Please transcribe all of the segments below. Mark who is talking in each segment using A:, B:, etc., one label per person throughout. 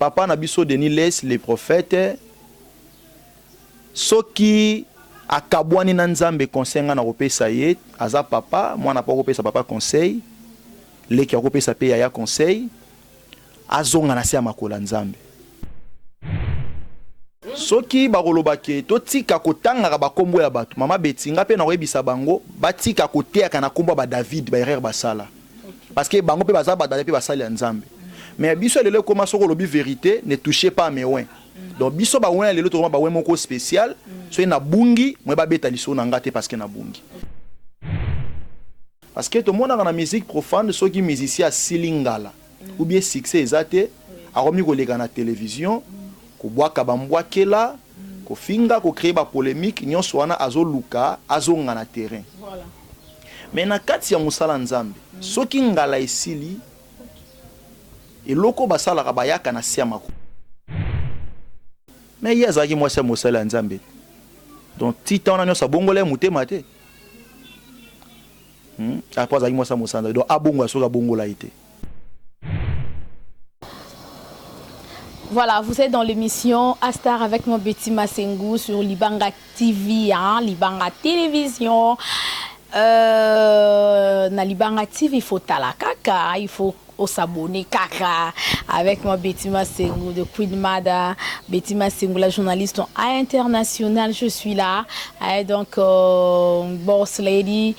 A: papa na biso Denis Less les prophètes soki akabwani na nzambe conseil nga na kopesa ye aza papa mwana pa kopesa papa conseil leki akopesa pe ya conseil azonga na se ya makola nzambe soki bakolobake totika kotanga ba kombo ya bato mama betinga pe na koyebisa bango batika koteaka na kombo ba David ba erreur basala parce que bango pe baza ba pe basala ya nzambe mais biso lelo koma soko lobi vérité ne touchez pas mes oins donc biso ba oin lelo to ba oin moko spécial so na bungi moi ba beta liso na ngate parce que na bungi parce que tout le monde dans la musique profane ceux qui musicien à silingala ou bien succès exacté a remis ko lega na télévision ko boaka bambwa kela ko finga ko créer ba polémique nyonso wana azoluka azonga na terrain voilà mais na kati ya musala nzambe soki ngala esili eloko basala ka bayaka na siamako mais yazaki moi c'est musala nzambe donc titan na nyosa bongole mutema te après azaki moi ça musala donc abongo asoka bongola ite.
B: Voilà, vous êtes dans l'émission Astar avec mon Betty Massengou sur Libanga TV, hein, Libanga Télévision. Na Libanga TV, il faut talakaka, il faut s'abonner kaka avec moi Betty Massengou de Queen Mada, Betty Massengou la journaliste internationale, je suis là, donc boss lady,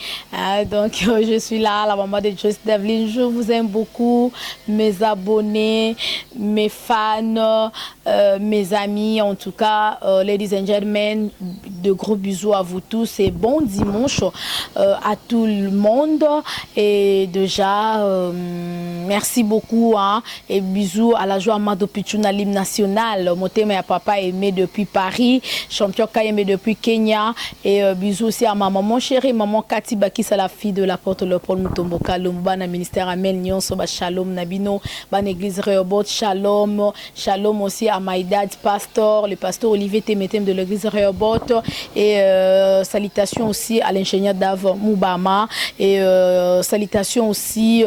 B: donc je suis là, la maman de Joyce Devlin, je vous aime beaucoup, mes abonnés, mes fans, mes amis, en tout cas, ladies and gentlemen, de gros bisous à vous tous et bon dimanche à tout le monde et déjà merci beaucoup hein, et bisous à la joie Amado Pichuna l'hymne national. Motema ya papa aimé depuis Paris, champion aimé depuis Kenya et bisous aussi à ma maman chérie, maman Kati Bakisa la fille de la porte le Paul Mutomboka Lumba na ministère Amel Nyonso ba shalom Nabino, ban église Rehoboth shalom, shalom aussi à my dad pasteur, le pasteur Olivier Temetem de l'église Rehoboth et salutations aussi à l'ingénieur Dav Moubama et salutations aussi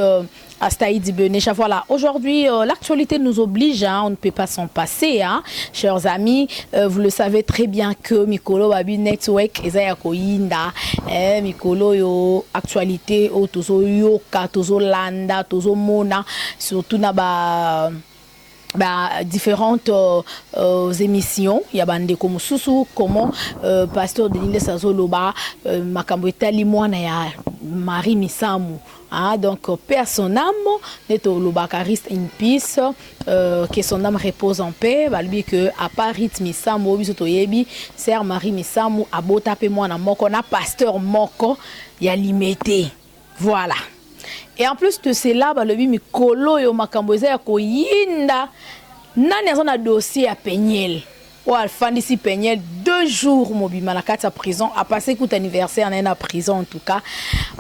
B: à Staïdi Benecha. Voilà, aujourd'hui, l'actualité nous oblige, hein, on ne peut pas s'en passer, hein, chers amis. Vous le savez très bien que Mikolo Babi Network, Ezaya Koyinda, Mikolo yo actualité, Tozo Yoka, Tozo Landa, Tozo Mona, surtout na différentes émissions. Il y a bande comme Soussou, comment pasteur Denis Sazoloba, Makambo Etali Mwana ya Marie Misamu. Ah, donc, personne âme, n'est au Lobacariste in peace, que son âme repose en paix, balbi que à Paris, Misamu, Bisotoyebi, Sœur Marie Misamu, Abotape Mwana Moko, na pasteur Moko, ya limité. Voilà. Et en plus de cela, le bi mikolo yo makamboza ya koyinda, nani azona dossier à Pegnel. Ou Alfandisi Pegnel 2 jours mobima la carte à prison a passé coup anniversaire en prison en tout cas.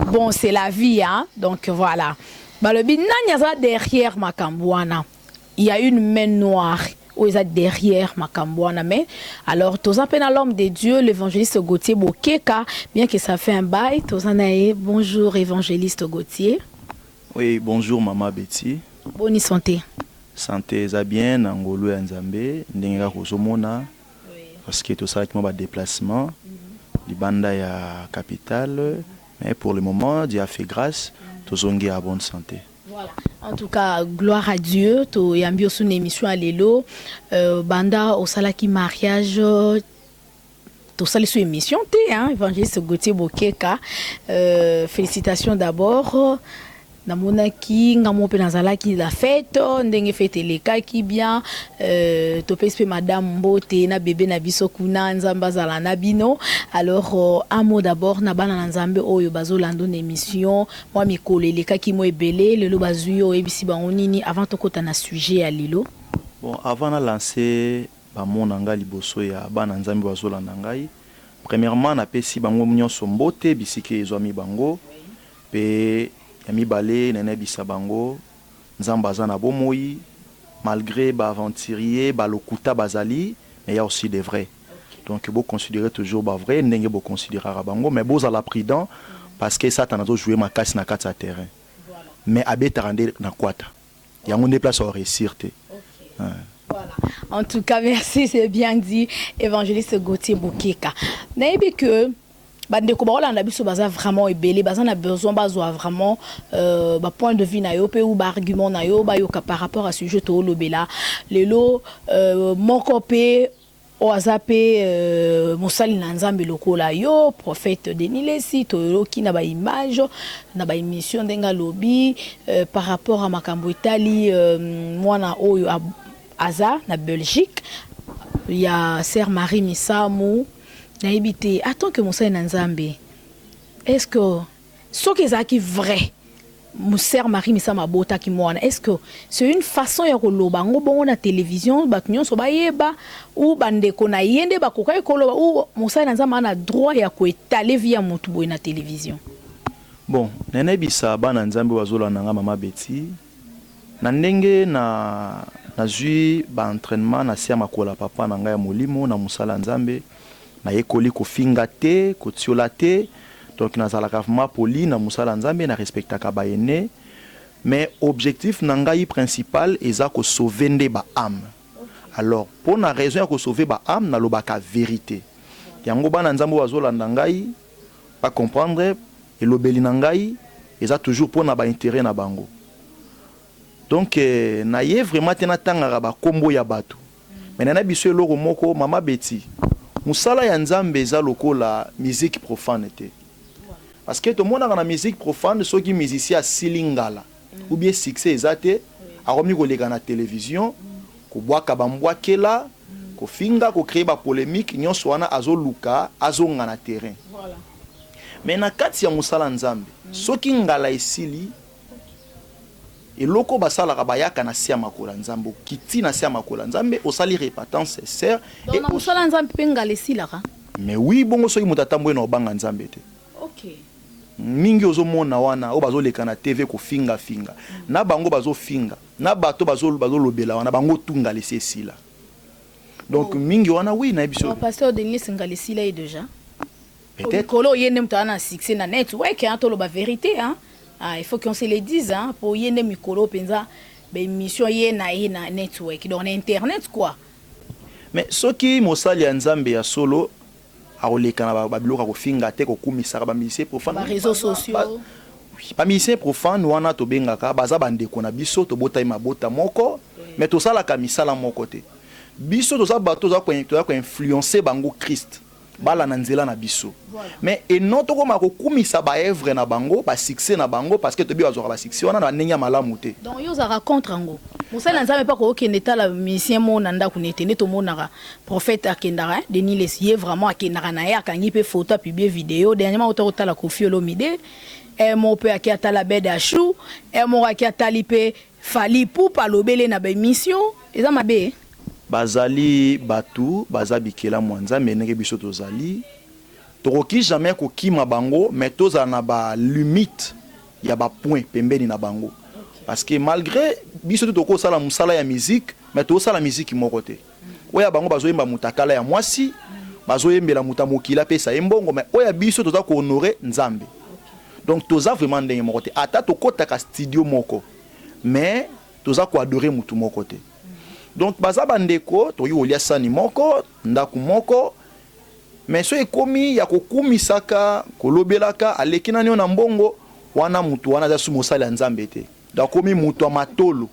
B: Bon, c'est la vie hein. Donc voilà. Le bi nani azona derrière Makambouana. Il y a une main noire. Où ils sont derrière Makambouana. Mais alors, tous appellent à l'homme de Dieu, l'évangéliste Gauthier Bokeka, bien que ça fait un bail. Tous en aïe. Bonjour, évangéliste Gauthier.
A: Oui, bonjour, maman Betty.
B: Bonne santé.
A: Santé, ça bien, Nangolo et Nzambe, Ndenga Kosomona, parce que tout ça, c'est un déplacement. Les bandes à capitale, mais pour le moment, Dieu a fait grâce, tous sont en bonne santé.
B: Voilà. En tout cas, gloire à Dieu. Tu y as mis une émission à l'élo. Banda au salaki mariage. Tout ça, les émissions, hein, évangéliste Gauthier Bokeka. Félicitations d'abord. Namonaki ngamope nazalaki la fête ndenge fête leka ki bien topespe madame Mbote na bébé na biso kuna nzamba zala na bino. Alors un mot d'abord na bana na nzambe oyo bazolanda na émission moi mikolo leka ki mo ebele lelo bazuyo ebisi bango nini avant tokota na sujet ya lilo.
A: Bon, avant de lancer bamona nga liboso ya bana nzambe bazolanda ngai, premièrement na pesi bango nyonso Mbote bisike ezwami bango pe Yami balé nene bisabango nzamba zana bomoi malgré ba aventurier ba lokuta bazali mais il y a aussi des vrais. Donc vous considérez toujours ba vrai ndenge vous considérer bango mais vous à la prudent parce que ça tanazo jouer ma casse na kata terrain. Mais abeta rendre na kwata. Yango déplace au réussir te.
B: En tout cas, merci, c'est bien dit, évangéliste Gauthier Boukeka. N'ayez que bande ko ba biso baza vraiment ebele baza na besoin bazwa vraiment point de vue na yo pe ou ba argument na yo ba yo ka par rapport à sujet to lobela lelo moko pe o azape mosali na nzambe lokola yo prophète Denis Lesi to ki na ba image na ba émission ndenga lobi par rapport à makambo Italie mwana oyo aza na Belgique il y a sœur Marie Misamou. Attends que Moussa Nzambe. Est-ce que ce qui est vrai, Moussa Marie Missa Mabota qui moana, est-ce que c'est une façon ya koloba ngo bongo na télévision ba kunyo so ba yeba ou bande kona yende ba koka koloba ou Moussa Nzambe na droit ya ko étaler via mutu boy na télévision.
A: Bon, nene bisa bana Nzambe wazola nanga mama Betty. Na ndenge na zui ba entraînement na sia makola papa na ngai molimo na Moussa Nzambe. Na yekoli ko finga te, ko tiola te, donc na zalaka vraiment poli na musala nzambe na respectaka ba ene, mais objectif nangai principal eza ko sauver nde ba âme. Alors pour na raison ya ko sauver ba âme na lobaka vérité. Yango bana nzambe wazolanda ngai pas comprendre et lobeli nangai eza toujours pour na ba intérêt na bango. Donc na ye vraiment tena tangara ba kombo ya bato. Mais na biso eloko moko mama Betty. Musala ya nzambe eza lokola musique profane te. Parce que tout le monde a la musique profane, ceux qui musicien silingala ou bien succès ezate, a remis ko lega na télévision, ko boaka bambwa kela, ko finga ko créer ba polémique, nyonso wana azoluka, azonga na terrain. Voilà. Mais na kati ya musala nzambe, ceux qui ngala esili et loko basala rabayaka na sia makola nzambo kiti na sia makola nzambe osali repentance sincère
B: et na musala nzambe penga lesila ka
A: mais oui bongo soki mutatambo na obanga nzambe te
B: OK
A: mingi ozomona wana o bazoleka na TV ko finga na bango bazofinga na bato bazolobela wana bango tunga lesi esila donc mingi wana oui na biso
B: pasteur Denis Ngalesila est déjà
A: peut-être
B: kolo yene mutana succès na net ouais que antolo ba vérité hein. Ah, il faut qu'on se le dise, hein, pour y aller micro, pensa, ben mission y na network, donc internet quoi.
A: Mais ce qui mosali nzambe ya solo, a oleka na babiloka ko finga te ko kumisa ba musicien profane.
B: Ba réseaux sociaux.
A: Oui, ba musicien profane wana to bengaka baza bande ko na biso to bota mabota moko, mais to sala ka misala moko te. Biso to za bato za ko influencer bango Christ. Bala na nzela na biso. Voilà. Mais et non to koma ko kumisa ba œuvre na bango, ba succès na bango parce que to bi bazora ba succès wana na nenya malamu te.
B: Donc yo za raconte ngo. Mosala nzambe pa ko okendeta la musicien mona nda kunete ne to mona prophète akendara Denis Lesi vraiment akendara na ya kangi pe photo publier vidéo dernièrement auto la Koffi Olomide et mon peu akata la bed achou et mon akata lipe fali pou palobele na ba émission eza mabe.
A: Bazali batu bazabikela mwanza menenge biso tozali toroki jamais ko kima bango mais toza na ba limite ya ba point pembeni na bango parce que malgré biso toko sala musala ya musique mais to sala musique moko te oya bango bazoyemba mutakala ya mwasi bazoyembela mutamokila pesa embongo mais oya biso toza ko honorer nzambe donc toza vraiment ndenge moko te ata tokota ka studio moko mais toza ko adorer mutu moko te. Donc baza bandeko to yolia sani moko ndaku moko mais so ekomi ya kokumisaka kolobelaka alekina nyo na mbongo wana mutu wana za sumosala nzambe te da komi mutu amatolo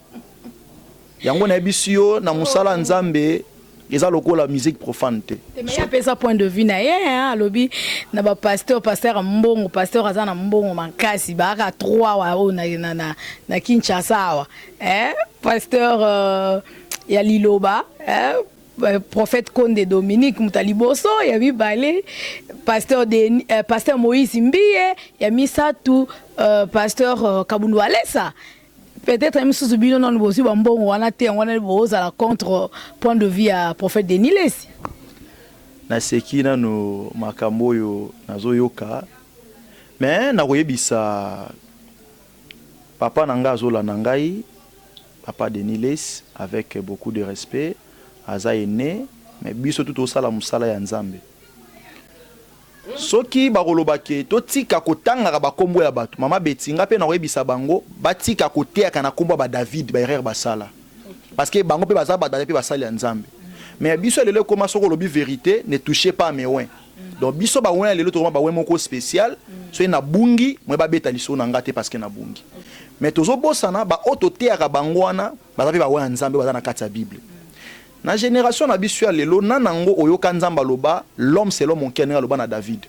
A: yango na bisio na musala nzambe eza lokola musique profane te
B: mais ya pesa point de vue na ye hein lobi na ba pasteur mbongo pasteur azana mbongo makasi ba ka 3 wa na Kinshasa pasteur ya Liloba, prophète Konde Dominique Mutaliboso, ya Bibale, pasteur Moïse Mbiye, ya Misatu, pasteur Kabundu Alessa. Peut-être même sous bino non bosi bambongo wana te wana boza la contre point de vue à prophète Denis Lesi.
A: Na sekina no makambo yo nazoyoka. Mais na koyebisa papa nanga azola nangai papa Denis Lesi avec beaucoup de respect aza ene mais biso tout osala musala ya nzambe soki bakolobake totika kotanga ba kombo ya bato mama Betinga pe na koyebisa bango batika koteaka na kombo ba David ba erreur basala parce que bango pe baza ba pe basali ya nzambe. Mais biso lelo comment soko lobi vérité, ne touchez pas mes ouins. Donc biso ba ouin lelo to ba ouin moko spécial, so na bungi, moi ba beta liso na ngate parce que na bungi. Mais tozo bosana ba otote ya bango wana, baza pe ba ouin nzambe baza na kati ya Bible. Na génération na biso ya lelo nanango oyoka nzamba loba, l'homme c'est l'homme qui a loba na David.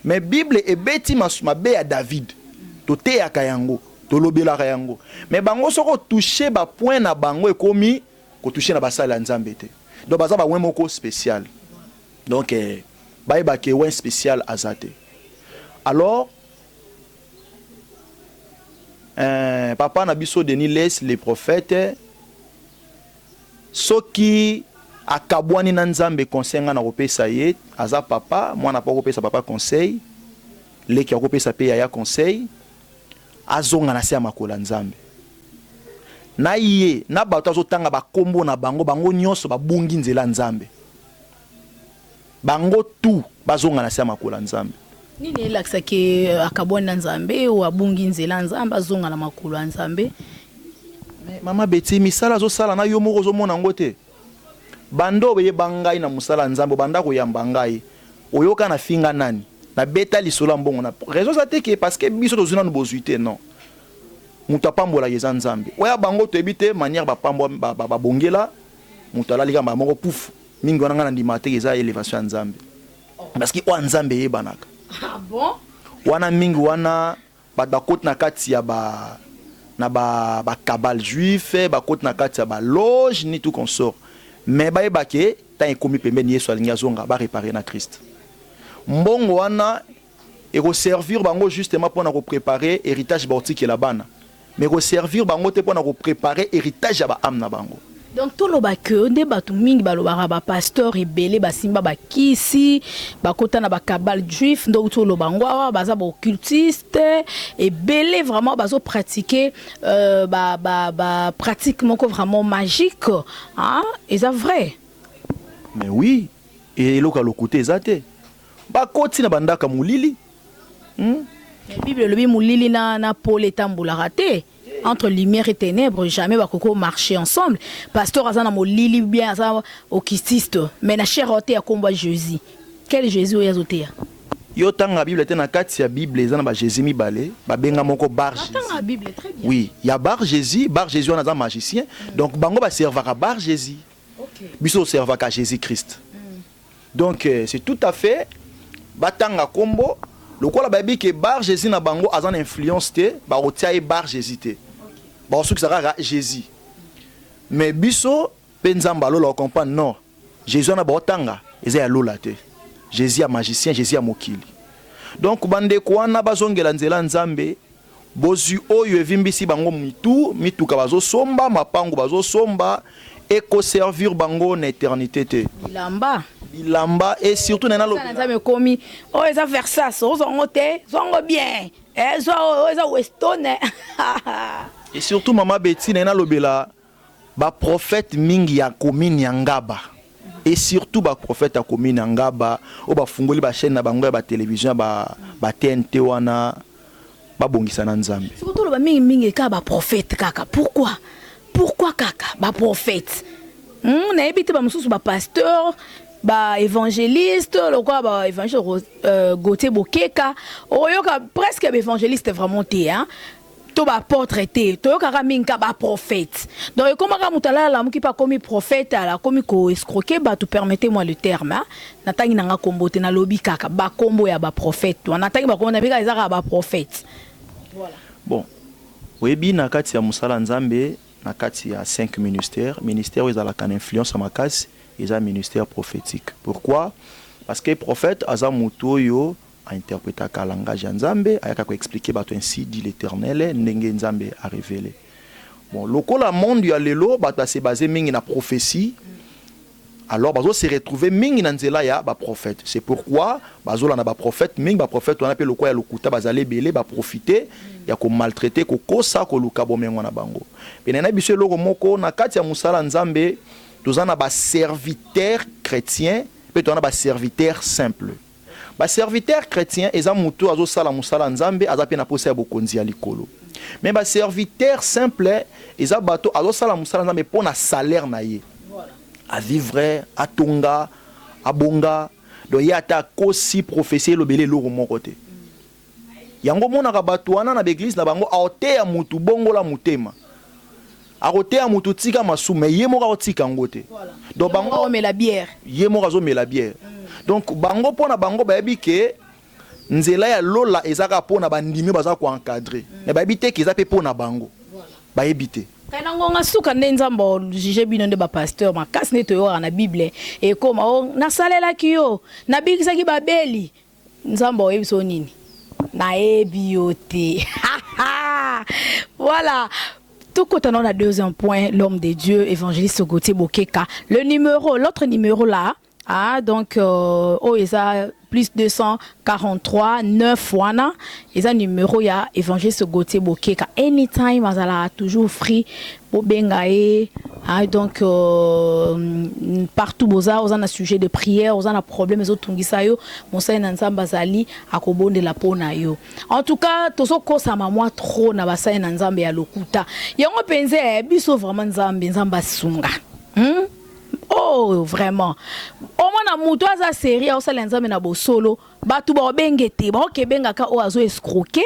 A: Mais Bible e beti mabe ya David. Tote ya kayango, to lobela kayango. Mais bango soko toucher ba point na bango ekomi ko toucher na basala ya nzambe te. Donc baza ba ouin moko spécial. Donc ba ke ouin spécial azate. Alors papa na biso Denis laisse les prophètes soki akabwani na nzambe conseil nga na kopesa ye aza papa mwana pa kopesa papa conseil leki akopesa pe ya conseil azonga na se ya makola nzambe na ye na bato azotanga bakombo na bango bango nyonso babungi nzela nzambe bango tu bazonga na se ya makola nzambe
B: nini elakisa ke akabwani na nzambe o abungi nzela nzambe azonga na makola nzambe.
A: Mama Betty misala zo sala na yo moko zo mona ngote bando beye bangai na musala nzambo banda ko yamba ngai oyoka na finga nani na beta lisola mbongo na raison ça te que parce que biso tozuna no bozuité non muta pambola yeza nzambe oya bango to ebite manière ba pambo ba bongela muta la lika ba moko pouf mingi wana ngana ndimate yeza élévation nzambe parce que o nzambe yebanaka.
B: Ah bon
A: Wana mingi wana ba kote na kati ya ba na ba cabal juif ba kote na kati ya ba loge ni tout consort mais ba ebake ta ekomi pembeni Yesu alingi azonga ba réparer na Christ mbongo wana eko servir bango justement pour na ko préparer héritage bautiki la bana mais ko servir bango te pour na ko préparer héritage ya ba âme na bango.
B: Donc tout le bac de batu mingi balobara ba pasteur ebele ba simba ba kisi ba kota na ba cabal juif donc tout le bangwa baza ba occultiste ebele vraiment bazo pratiquer ba pratique moko vraiment magique hein et ça vrai.
A: Mais oui et loka lokote ezate ba koti na bandaka mulili
B: La Bible le bi mulili na Paul etambula raté. Entre lumière et ténèbres, jamais bakoko marcher ensemble. Pasteur azana mo lili bien azana okististe. Mais na cherote a combat Jésus. Quel Jésus yazotea?
A: Yo tanga Bible te na kati ya Bible ezana ba Jésus mibale, ba benga moko bar Jésus.
B: Tanga Bible très bien.
A: Oui, il y a bar Jésus on a un magicien. Donc bango ba servira bar Jésus.
B: OK.
A: Biso servira Jésus Christ. Donc c'est tout à fait batanga kombo lokola babi ke bar Jésus na bango azan influence te ba otia e bar Jésus te. Ba osu kisaka Jésus. Mais biso penzamba lo comprendre non. Jésus na botanga eza ya lola te. Jésus a magicien, Jésus a mokili. Donc bande ko wana bazongela nzela nzambe bozu oyo evimbisi bango mituka bazo somba mapango bazo somba eko servir bango na éternité te. Bilamba et surtout na lo.
B: Ça me komi o eza Versace ozongo te zongo bien. Eza Weston.
A: Et surtout Mama Betty na lobela ba prophète mingi ya komini ya Ngaba. Et surtout ba prophète ya komini ya Ngaba o ba fungoli ba chaîne na bango ya ba télévision ba TNT wana ba bongisa na nzambe.
B: Surtout lo ba mingi ka ba prophète kaka. Pourquoi kaka ba prophète? Na ebite ba mususu ba pasteur ba évangéliste le quoi ba évangéliste Gauthier Bokeka oyoka presque ba évangéliste vraiment té hein. To ba apôtre té to yoka minka ba prophète. Donc comment ka mutala la muki pa komi prophète ala komi ko escroquer ba tout permettez-moi le terme hein. Natangi nanga kombo te na lobi kaka ba kombo ya ba prophète. To natangi ba kombo na bika ezaka ba prophète. Voilà.
A: Bon. Webi na kati ya musala nzambe na kati ya 5 ministères où ils ont la influence à ma casse ils ont un ministère prophétique. Pourquoi? Parce que prophète aza muto yo a interprété ka langage nzambe ayaka ko expliquer bato ainsi dit l'Éternel ndenge nzambe a révélé. Bon lokola monde ya lelo bato se basé mingi na prophétie. Alors bazo se retrouver mingi na nzela ya ba prophète. C'est pourquoi bazo la na ba prophète mingi ba prophète on appelle lokola lokuta bazale belé ba profiter ya ko maltraiter ko kosa ko luka bomengo na bango. Benena biso loko moko na kati ya musala nzambe tozana ba serviteur chrétien pe tozana ba serviteur simple. Ba serviteur chrétien eza mutu azo sala musala nzambe aza pe na posa ya bokonzi ya likolo. Mais ba serviteur simple eza bato azo sala musala nzambe pour na salaire na ye. Voilà. À vivre, à tonga, à bonga, donc y a ta kosi prophétie le belé lo mon côté. Yango mona ka bato wana na l'église na bango aote ya mutu bongo la mutema. Aote ya mutu tika masu mais ye mo ka otika ngote. Voilà. Donc bango
B: met la bière.
A: Ye mo ka zo met la bière. Donc bango pona bango ba yebi ke nzela ya lola ezaka pona bandimi baza ko encadrer. Mais ba yebi te ke za pe pona bango. Voilà. Ba yebi te.
B: Kana ngonga suka nde nzambo juge bino nde ba pasteur makasi ne toyo na Bible et comme na salela kiyo na bikisa ki babeli nzambo yebiso nini na ebiote. Voilà. Tout côté on a deuxième point l'homme de Dieu évangéliste Gauthier Bokeka. L'autre numéro là donc isa plus 243 9 wana isa numéro ya évangéliste Gauthier Bokeka. Anytime azala toujours free pour bengae donc partout boza na sujet de prière oza na problème ezotungisa yo mosai na nzamba zali akobonde la pona yo. En tout cas tozo kosa mamwa trop na basai na nzambe ya lokuta yango penze biso vraiment nzamba sunga. Oh vraiment au moins na muto aza série au sala nzambe na bosolo batu ba bengete ba kebenga ka o azo escroquer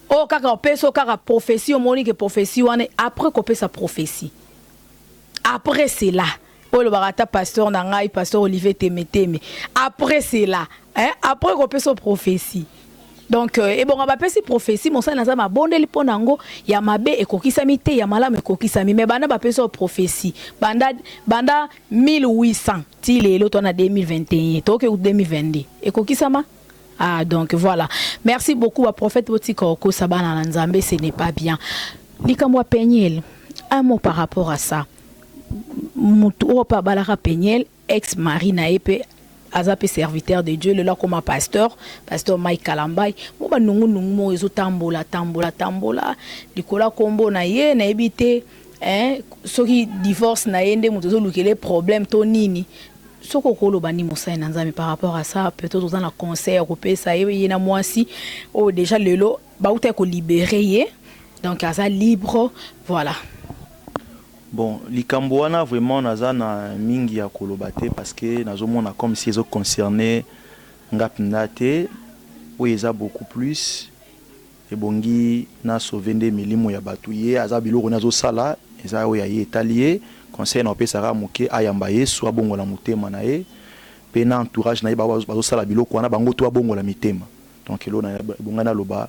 B: o kaka peso kaka prophétie monique prophétie wana après kope sa prophétie après c'est là o le barata pasteur nangai pasteur Olivier Temeteme après c'est là après kope sa prophétie. Donc et bon on va passer prophétie mon ça na bondeli ponango ya mabe ekokisami te ya malamu ekokisami mais banda ba pesa prophétie banda 1800 ti lelo to na 2021 to ke 2022 ekokisama. Donc voilà, merci beaucoup à prophète Botiko ko sabana na nzambe ce n'est pas bien likamwa Peniel un mot par rapport à ça mutu o pa balara Peniel ex mari na epe azape serviteur de Dieu le là comme pasteur Mike Kalambay mo ba nungu mo ezo tambola likola kombo na ye na ebité soki divorce na yende mutu zo lukele problème to nini soko kolo bani mosai na nzambe par rapport à ça peut-être dans la concert ko pesa ye na mwasi déjà lelo ba uta ko libérer ye donc aza libre voilà.
A: Bon, likambo wana vraiment naza na mingi ya kolobate parce que nazomona comme si ezo concerné ngapindate ou eza beaucoup plus et bongi na sauvende milimo ya batuye aza biloko nazo sala eza o ya italier conseil na pesa moke ayamba Yesu abongola mutema na ye pe na entourage na ye bazo sala biloko wana bango to abongola mitema donc elo na bongana loba.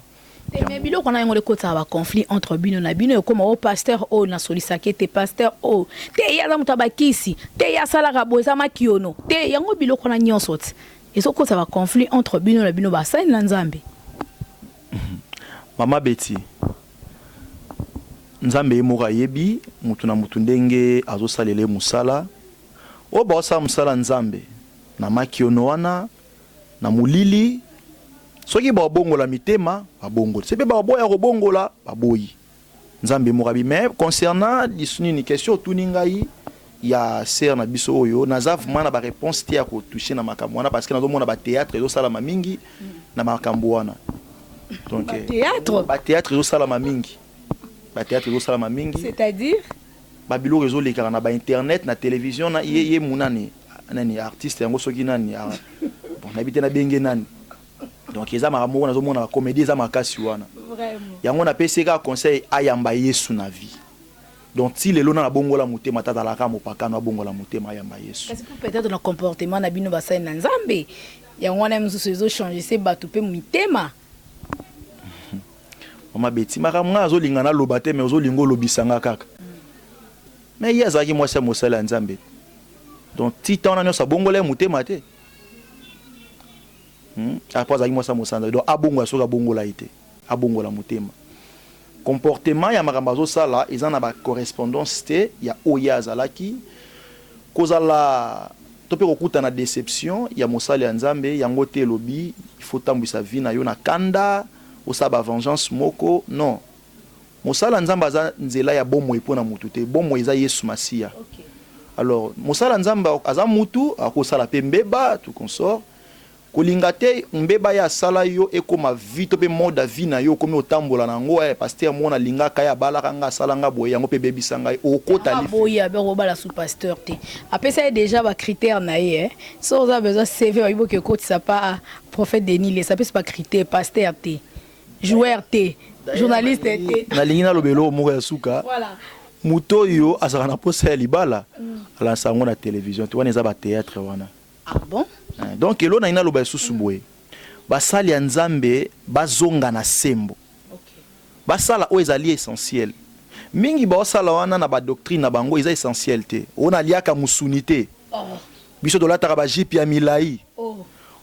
B: Mais biloko na ngole kota ba conflit entre bino na bino comme au pasteur o na solisake te pasteur o te ya za mutabakisi te ya sala ka boza makiono te yango biloko na nyonso te ezo kota ba conflit entre bino na bino ba sai na nzambe.
A: Mama Betty nzambe emoka yebi mutu na mutu ndenge azo salele musala o ba sa musala nzambe na makiono wana na mulili soki ba bongola mitema ba bongola c'est ba boya ko bongola ba boyi nzambe morabi. Mais concernant disuni ni question tuningai ya ser na biso oyo naza vraiment na ba réponse ti ya ko toucher na makambo wana parce que nazo mona ba théâtre ezo sala mingi na makambo wana donc ba théâtre ezo sala mingi ba théâtre ezo sala mingi
B: c'est-à-dire
A: ba bilo réseau lekala na ba internet na télévision na ye munani nani artiste yango soki nani bon nabité na benge nani. Donc ils ont une comédie, ils ont vraiment. Il y a un PCK conseil ayamba Yesu na vie. Donc si les lona na bongola mutema tata la kamo pakano bongola mutema ayamba Yesu.
B: Est-ce que peut-être dans le comportement na bino basai na nzambe ya ngwana mzuzo changer se batu pe mutema.
A: Mama Betty makamwa zo lingana lobate mais zo lingo lobisanga kaka. Mais yazaki moi c'est mosala nzambe. Donc titan na nyosa bongola mutema te. Après ça moi ça mosanda donc abongo soka bongo la été abongo la mutema comportement ya makambazo sala ils en a ba correspondance te ya oya zalaki kozala topé kokuta na déception ya mosala ya nzambe yango te lobi il faut tambwisa vie na yo na kanda osaba vengeance moko non mosala nzamba za nzela ya bomo epona mutu te bomo eza Yesu Masia. Alors mosala nzamba aza mutu akosala pe mbeba tout consort kolinga te mbeba ya sala yo ekoma vite pe moda vie na yo komi otambola nango pasteur mona linga kaya balaka nga sala nga boye yango pe bebisa ngai okota li
B: boye abero bala sous pasteur te après ça déjà ba critère na ye so on a besoin CV ba ibo ke côté ça pas prophète Denis les ça peut pas critère pasteur te joueur te journaliste te
A: na lingi na lobelo moko ya suka
B: voilà
A: muto yo azaka na posa ya libala ala sango na télévision tu wana eza ba théâtre wana
B: ah bon
A: donc elo na ina loba susu boye basali ya nzambe bazonga na sembo basala o ezali essentiel mingi ba osala wana na ba doctrine na bango eza essentiel te ona liaka musunité biso dolataka ba jipi ya milai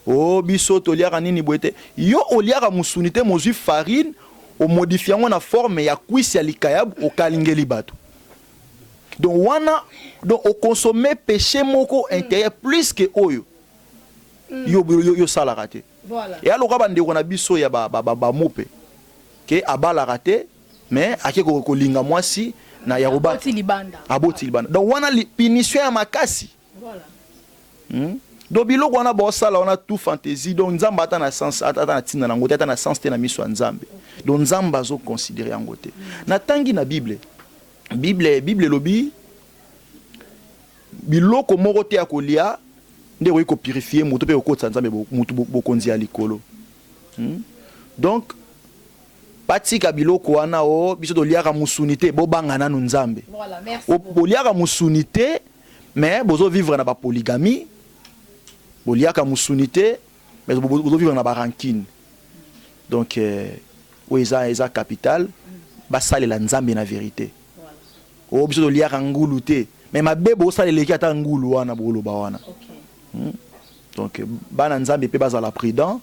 A: oh biso to liaka nini boete yo oliaka musunité mozui farine o modifier na forme ya cuisse ya likayab o kalingeli bato donc wana donc o consommer péché moko intérieur plus que oyo yo sala raté voilà et alors ba ndeko na biso ya ba mope ke abala raté mais ake ko linga mwasi na ya roba aboti libanda donc wana punition ya makasi voilà donc biloko wana ba sala wana tout fantaisie donc nzamba ata na sens ata na tina na ngote ata na sens te na miso nzambe donc nzamba zo considérer en ngote na tangi na bible lobi biloko moko te akolia nde ko purifier moto pe ko nzambe moto bokonzi ya likolo donc patika biloko wana o biso to liaka musunité bo bangana nu nzambe
B: voilà merci
A: bo liaka musunité mais bozo vivre na ba polygamie bo liaka musunité mais bozo vivre na ba rancune donc eza capital basale la nzambe na vérité o biso to liaka ngulu te mais mabe bo sale leki ata ngulu wana boloba wana donc bana nzambe pe bazala prudent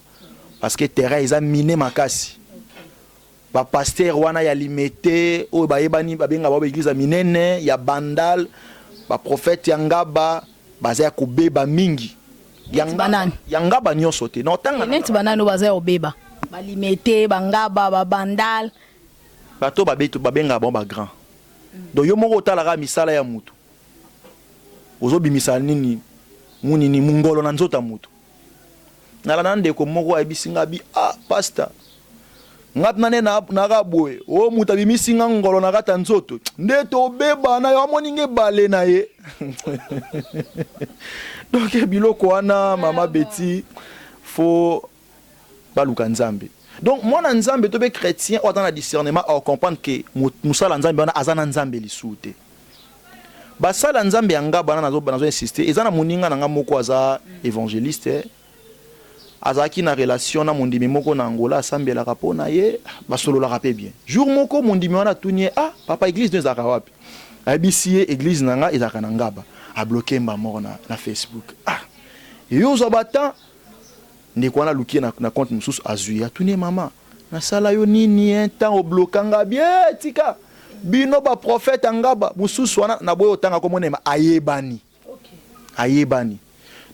A: parce que terrain eza miné makasi ba pasteur wana ya limité o ba yebani ba benga ba église minene ya bandal ba prophète yangaba bazaya kobeba mingi yangaba nyonso te non tanga
B: net banano bazaya obeba ba limité bangaba ba bandal
A: bato ba beto ba benga ba grand donc yo moko talaka misala ya mutu ozo bimisa nini munini mungolo na nzota mutu nala nande ko moko abisinga bi pastor ngatna ne na kabwe o mutu abimisinga ngolo na kata nzoto ndeto beba na yo moninge bale na ye donc biloko wana mama Betty faut baluka nzambe donc moi na nzambe to be chrétien o dans discernement à comprendre que musala nzambe wana azana nzambe lisute basala nzambe yanga bana nazo insister ezana moninga nanga moko aza évangéliste azaki na relation na mondimi moko na Angola asambela kapona ye basolo la rapé bien jour moko mondimi wana tunie papa église de zaka wapi abisiye église nanga ezaka na ngaba a bloquer mba moko na Facebook yo zo batan ne kwana luki na compte mususu azuya tunie mama na sala yo nini un temps au blokanga bien tika bino ba prophète ngaba mususu wana na boyo tanga ko monema ayebani ayebani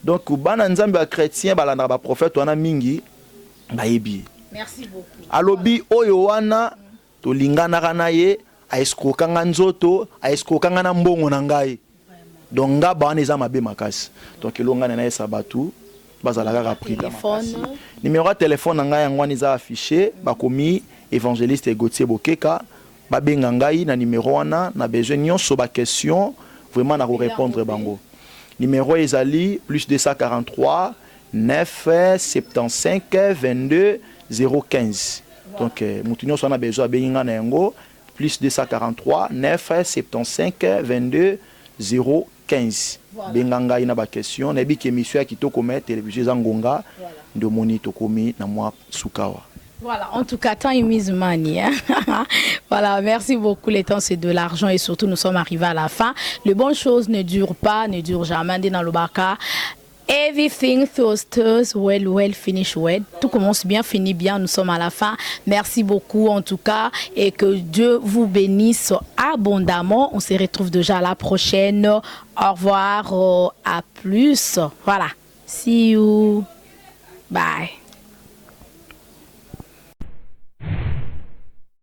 A: donc bana nzambe ya chrétien balanda ba prophète wana mingi bayebi
B: merci beaucoup
A: alobi oyo wana to lingana kana ye a eskrokanga nzoto a eskrokanga na mbongo na ngai donc ngaba wana eza mabe makasi donc elongana na esa batu bazalaka rapide numéro de téléphone nanga yango eza affiché bakomi évangéliste Gauthier Bokeka babenga ngai na numéro wana na besoin nyonso ba question vraiment na ko répondre bango numéro ezali plus 243 9 75 22 015 donc mutu nyonso na besoin abenga na yango plus 243 9 75 22 015 benga ngai na ba question na bi ke émission ya kitoko met télévision za ngonga ndo moni tokomi na mwa sukawa.
B: Voilà, en tout cas, temps est mise money. Hein? Voilà, merci beaucoup. Le temps, c'est de l'argent et surtout, nous sommes arrivés à la fin. Les bonnes choses ne durent pas, ne durent jamais. Dans le baka, everything starts well, finish well. Tout commence bien, finit bien. Nous sommes à la fin. Merci beaucoup, en tout cas, et que Dieu vous bénisse abondamment. On se retrouve déjà à la prochaine. Au revoir, à plus. Voilà. See you. Bye.